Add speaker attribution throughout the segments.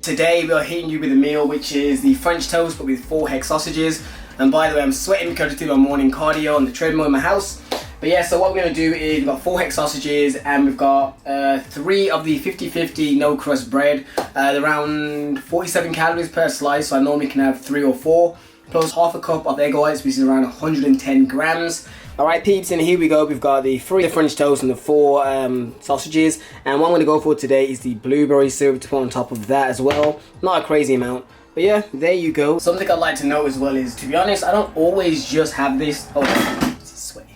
Speaker 1: Today we are hitting you with a meal which is the French toast but with 4 hex sausages. And by the way, I'm sweating because I do my morning cardio on the treadmill in my house. But yeah, so what we're going to do is we've got 4 hex sausages and we've got 3 of the 50/50 no crust bread. They're around 47 calories per slice, so I normally can have 3 or 4. Plus half a cup of egg whites, which is around 110 grams. Alright peeps, and here we go. We've got the 3 French toast and the 4 sausages. And what I'm going to go for today is the blueberry syrup to put on top of that as well. Not a crazy amount. But yeah, there you go. Something I'd like to note as well is, to be honest, I don't always just have this. Oh, this is sweaty.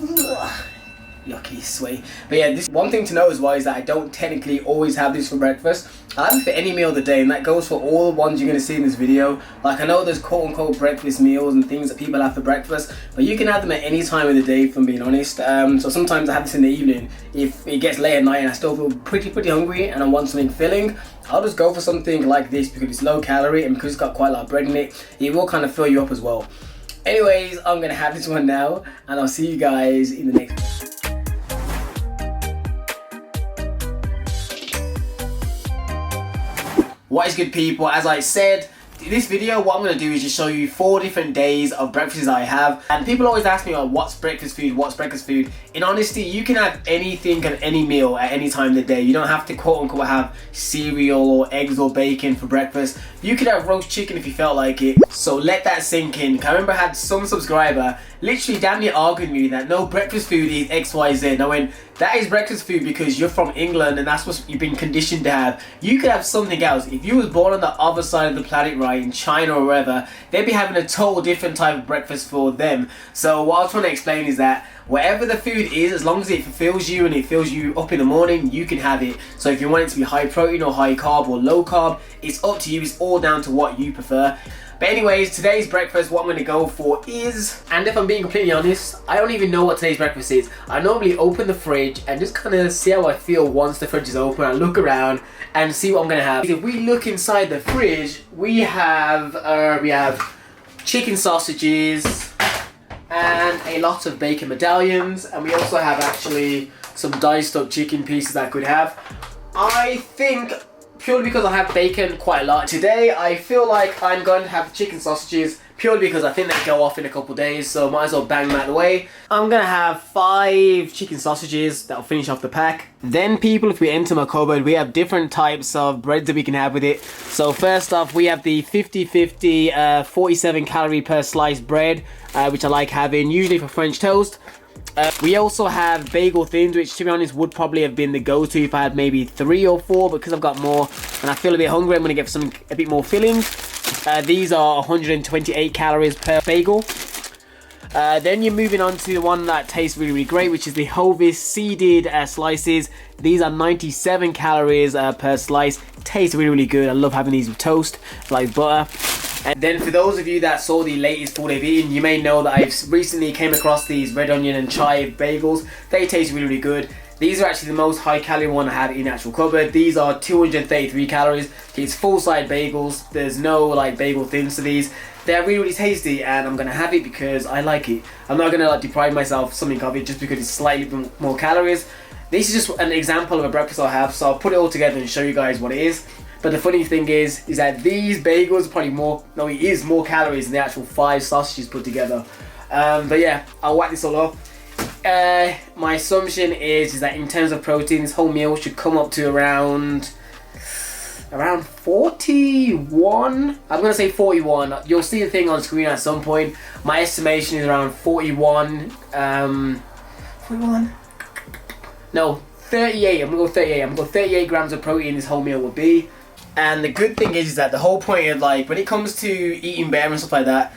Speaker 1: Ugh. Yucky, sweaty. But yeah, this one thing to know as well is that I don't technically always have this for breakfast. I have it for any meal of the day, and that goes for all the ones you're going to see in this video. Like, I know there's quote-unquote breakfast meals and things that people have for breakfast, but you can have them at any time of the day, if I'm being honest. So sometimes I have this in the evening. If it gets late at night and I still feel pretty hungry and I want something filling, I'll just go for something like this because it's low calorie and because it's got quite a lot of bread in it, it will kind of fill you up as well. Anyways, I'm going to have this one now, and I'll see you guys in the next one. What is good, people? As I said, in this video what I'm going to do is just show you 4 different days of breakfasts I have. And people always ask me, oh, what's breakfast food, what's breakfast food? In honesty, you can have anything and any meal at any time of the day. You don't have to quote unquote have cereal or eggs or bacon for breakfast. You could have roast chicken if you felt like it. So let that sink in. I remember I had some subscriber literally damn near arguing with me that no, breakfast food is XYZ. And I went, that is breakfast food because you're from England and that's what you've been conditioned to have. You could have something else. If you was born on the other side of the planet, right, in China or wherever, they'd be having a total different type of breakfast for them. So what I was trying to explain is that whatever the food is, as long as it fulfills you and it fills you up in the morning, you can have it. So if you want it to be high protein or high carb or low carb, it's up to you. It's all down to what you prefer. But anyways, today's breakfast, what I'm going to go for is, and if I'm being completely honest, I don't even know what today's breakfast is. I normally open the fridge and just kind of see how I feel once the fridge is open. I look around and see what I'm going to have. If we look inside the fridge, we have chicken sausages and a lot of bacon medallions, and we also have actually some diced up chicken pieces I could have. I think, purely because I have bacon quite a lot today, I feel like I'm going to have chicken sausages purely because I think they go off in a couple days, so might as well bang them out of the way. I'm going to have 5 chicken sausages that'll finish off the pack. Then people, if we enter my cupboard, we have different types of breads that we can have with it. So first off, we have the 50/50 47 calorie per slice bread, which I like having, usually for French toast. We also have bagel thins, which to be honest would probably have been the go-to if I had maybe 3 or 4, but because I've got more and I feel a bit hungry, I'm going to get something a bit more filling. These are 128 calories per bagel. Then you're moving on to the one that tastes really great, which is the Hovis seeded slices. These are 97 calories per slice. Tastes really good. I love having these with toast, like butter. And then for those of you that saw the latest food I've eaten, you may know that I've recently came across these red onion and chive bagels. They taste really good. These are actually the most high calorie one I have in the actual cupboard. These are 233 calories. It's full side bagels. There's no like bagel thins to these. They're really tasty, and I'm gonna have it because I like it. I'm not gonna like deprive myself something of it just because it's slightly more calories. This is just an example of a breakfast I'll have, so I'll put it all together and show you guys what it is. But the funny thing is that these bagels are probably more calories than the actual 5 sausages put together. But yeah, I'll whack this all up. My assumption is that in terms of protein, this whole meal should come up to around 41. I'm gonna say 41. You'll see the thing on screen at some point. My estimation is around 41. 41? No, 38. I'm gonna go 38. I'm gonna go 38 grams of protein this whole meal will be. And the good thing is that the whole point of, like, when it comes to eating better and stuff like that,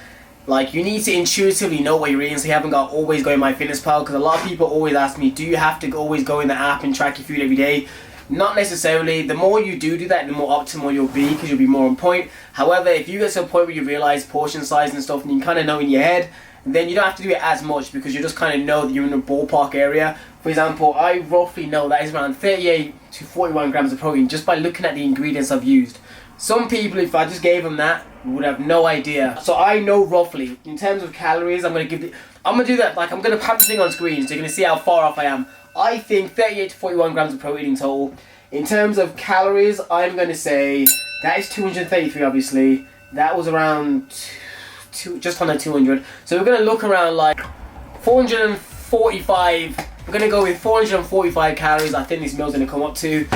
Speaker 1: like, you need to intuitively know what you're eating, so you haven't got to always go in MyFitnessPal, because a lot of people always ask me, do you have to always go in the app and track your food every day? Not necessarily. The more you do that, the more optimal you'll be, because you'll be more on point. However, if you get to a point where you realize portion size and stuff, and you kind of know in your head, then you don't have to do it as much, because you just kind of know that you're in a ballpark area. For example, I roughly know that it's around 38 to 41 grams of protein just by looking at the ingredients I've used. Some people, if I just gave them that, would have no idea. So I know roughly, in terms of calories, I'm gonna do that, like, I'm gonna have the thing on screen so you're gonna see how far off I am. I think 38 to 41 grams of protein in total. In terms of calories, I'm going to say that is 233 obviously. That was around just under 200. So we're going to look around like 445. We're going to go with 445 calories. I think this meal's going to come up to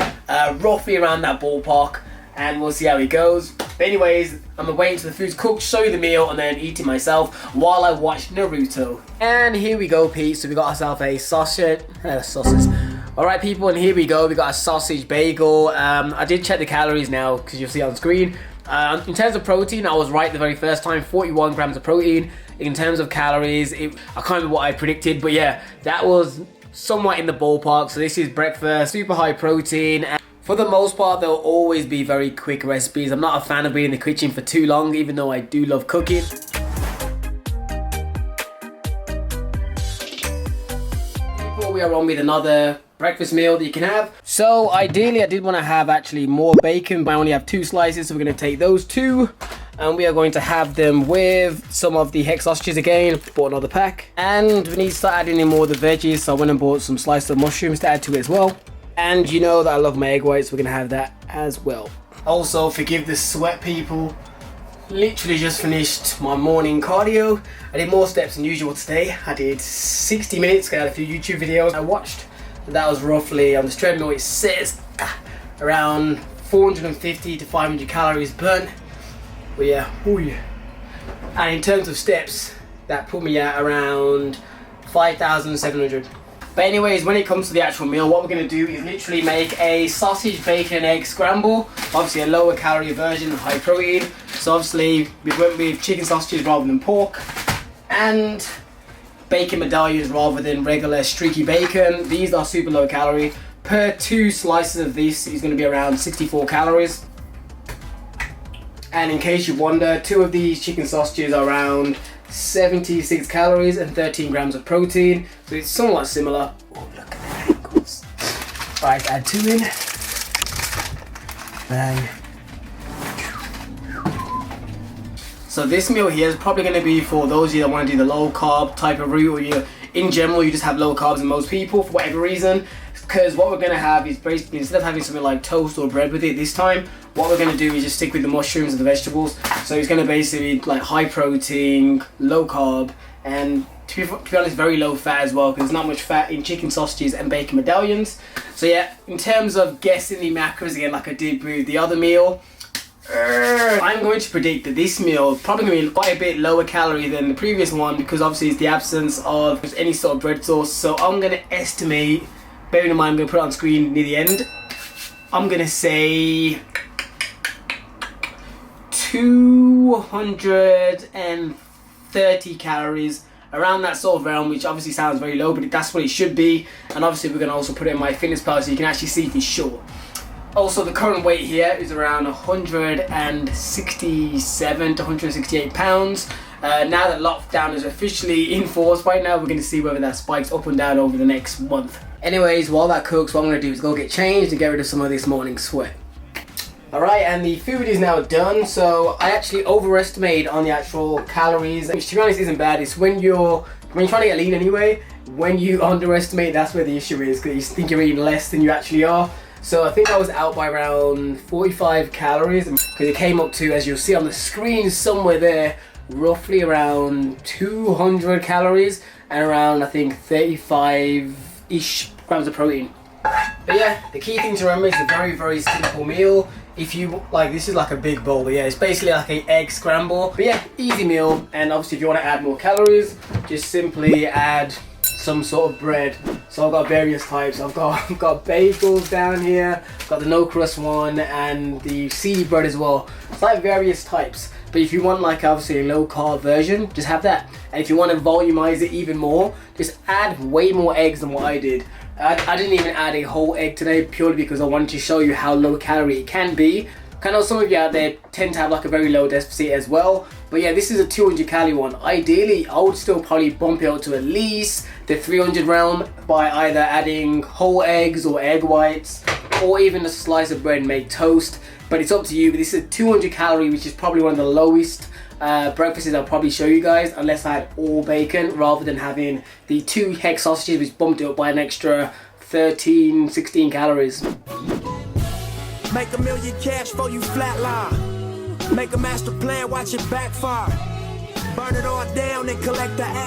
Speaker 1: roughly around that ballpark. And we'll see how it goes. But anyways, I'm waiting till the food's cooked, show you the meal, and then eat it myself while I watch Naruto. And here we go, Pete. So we got ourselves a sausage. Alright people, and here we go. We got a sausage bagel. I did check the calories now, because you'll see it on screen. In terms of protein, I was right the very first time, 41 grams of protein. In terms of calories, I can't remember what I predicted, but yeah, that was somewhat in the ballpark. So this is breakfast, super high protein. And for the most part, there'll always be very quick recipes. I'm not a fan of being in the kitchen for too long, even though I do love cooking. We are on with another breakfast meal that you can have. So ideally I did want to have actually more bacon, but I only have 2 slices, so we're going to take those 2 and we are going to have them with some of the Hex sausages again. Bought another pack, and we need to start adding in more of the veggies, so I went and bought some slices of mushrooms to add to it as well. And you know that I love my egg whites, so we're going to have that as well. Also, forgive the sweat, people. Literally just finished my morning cardio. I did more steps than usual today. I did 60 minutes, I had a few YouTube videos I watched. That was roughly, on the treadmill it says around 450 to 500 calories burnt. But yeah, and in terms of steps, that put me at around 5,700. But anyways, when it comes to the actual meal, what we're going to do is literally make a sausage, bacon and egg scramble. Obviously a lower calorie version of high protein. So obviously we went with chicken sausages rather than pork, and bacon medallions rather than regular streaky bacon. These are super low calorie. Per 2 slices of this is going to be around 64 calories. And in case you wonder, 2 of these chicken sausages are around 76 calories and 13 grams of protein, so it's somewhat similar. Oh, look at the angles. Alright, add 2 in. Bang. So this meal here is probably going to be for those of you that want to do the low carb type of route, or you, in general, you just have low carbs in most people for whatever reason. Because what we're going to have is basically, instead of having something like toast or bread with it this time, what we're going to do is just stick with the mushrooms and the vegetables. So it's going to basically be like high protein, low carb, and to be honest, very low fat as well, because there's not much fat in chicken sausages and bacon medallions. So yeah, in terms of guessing the macros again, like I did with the other meal, I'm going to predict that this meal is probably going to be quite a bit lower calorie than the previous one, because obviously it's the absence of any sort of bread sauce. So I'm going to estimate, bearing in mind I'm going to put it on screen near the end, I'm going to say 230 calories, around that sort of realm, which obviously sounds very low, but that's what it should be. And obviously we're going to also put it in MyFitnessPal so you can actually see for sure. Also, the current weight here is around 167 to 168 pounds. Now that lockdown is officially in force right now, we're going to see whether that spikes up and down over the next month. Anyways, while that cooks, what I'm going to do is go get changed and get rid of some of this morning sweat. Alright, and the food is now done, so I actually overestimated on the actual calories, which to be honest isn't bad. It's when you're trying to get lean anyway, when you underestimate, that's where the issue is, because you think you're eating less than you actually are. So I think I was out by around 45 calories, because it came up to, as you'll see on the screen somewhere there, roughly around 200 calories and around, I think, 35-ish grams of protein. But yeah, the key thing to remember is a very, very simple meal. If you like, this is like a big bowl, but yeah, it's basically like an egg scramble. But yeah, easy meal. And obviously if you want to add more calories, just simply add some sort of bread. So I've got various types. I've got bagels down here, I've got the no crust one, and the seedy bread as well. It's like various types. But if you want like obviously a low carb version, just have that. And if you want to volumize it even more, just add way more eggs than what I did. I didn't even add a whole egg today, purely because I wanted to show you how low calorie it can be. I know some of you out there tend to have like a very low deficit as well. But yeah, this is a 200 calorie one. Ideally, I would still probably bump it up to at least the 300 realm by either adding whole eggs or egg whites, or even a slice of bread and make toast. But it's up to you. But this is 200 calorie, which is probably one of the lowest breakfasts I'll probably show you guys, unless I had all bacon rather than having the 2 hex sausages, which bumped it up by an extra 13, 16 calories.
Speaker 2: Make $1 million cash for you flatline. Make a master plan, watch it backfire. Burn it all down and collect the ash.